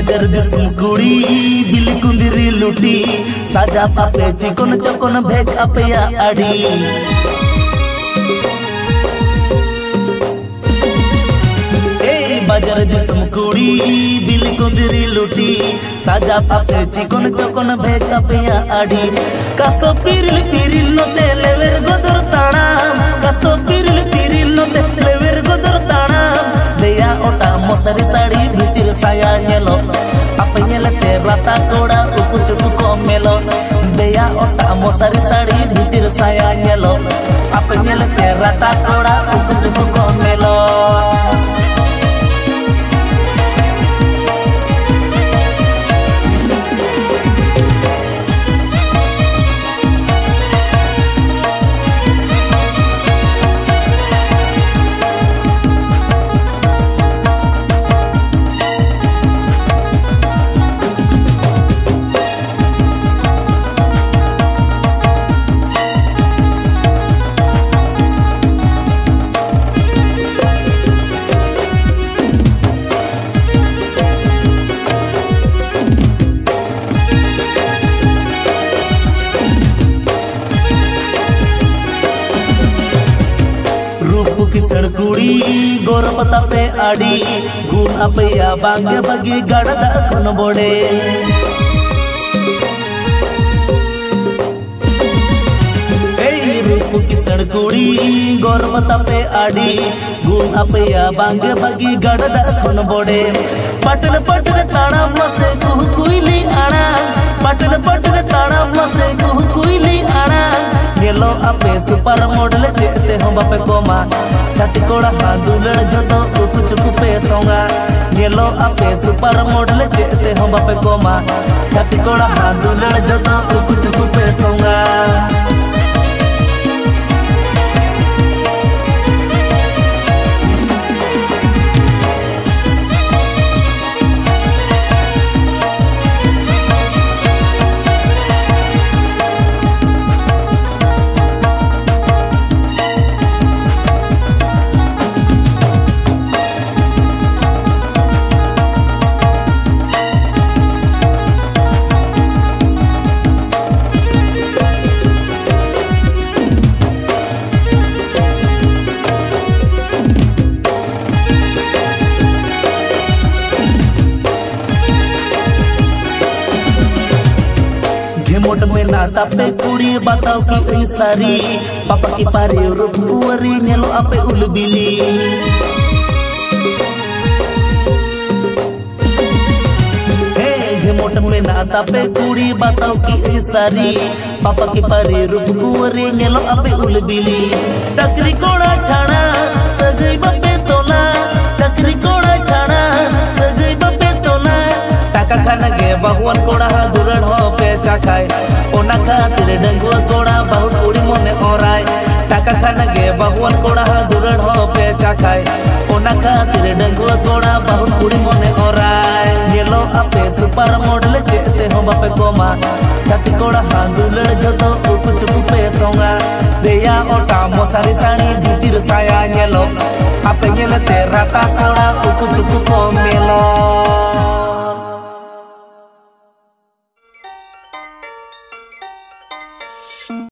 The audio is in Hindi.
बाजार दिसम कुड़ी बिल कुंदिरी लुटी साजा पापे चिकन चकन भेज अपया आड़ी बाजार दिसम कुड़ी बिल कुंदिरी लुटी साजा पापे चिकन चकन भेज अपया आड़ी कासो पिरिल पिरिल नोते लेवेर गोदर ताना कासो पिरिल पिरिल नोते लेवेर गोदर ताना देया ओटा मोसरी साड़ी भीतर साया नेलो अपे नेलते राता कोड़ा उकु चुकु को मेलो देया ओटा मोसरी साड़ी भीतर साया नेलो अपे नेलते राता कोड़ा उकु चुकु को मेलो किसड़ कुड़ी गोरपता पे आड़ी गुण अपया बांगे बगी गड़दा खन बोड़े रूप किसड़ कुड़ी गोरपता पे आड़ी गुण अपया बांगे बगी गड़दा खन बोड़े पटन पटन ताना मसे कुह कुइली आना पटन पटन ताना मसे कुह कुइली आना नेलो अपे सुपर मॉडल देते हम बापे कोमा छाती कोड़ा हां दुलड़ जतो उकु चुकु पे सोंगा नेलो अपे सुपर मॉडल देते हम बापे कोमा छाती कोड़ा हां दुलड़ जतो उकु चुकु पे सोंगा मोट में नाता पे कुड़ी बताओ की सारी पापा की पारी रूप कुवरी नेलो अपे उलबिली मोट में नाता पे कुड़ी बताओ की सारी पापा की पारी रूप कुवरी नेलो अपे उलबिली टकरी कोड़ा छाना सगई बपे तोला टकरी कोड़ा छाना सगई बपे तोला टाका खाना गे बहुवन कोड़ा दुरड़ हो पे चाखाय ओना खातिर डंगुआ कोड़ा बहुत कुड़ी मने ओराय टाका खाना गे बहुवन कोड़ा दुरड़ हो पे चाखाय ओना खातिर डंगुआ कोड़ा बहुत कुड़ी मने ओराय नेलो अपे सुपर मॉडल देते हम बापे कोमा छाती कोड़ा हां दुलड़ जतो उकु चुकु पे सोंगा देया ओटा मोसारी साड़ी भीतर साया नेलो अपे नेलते राता कोड़ा उकु चुकु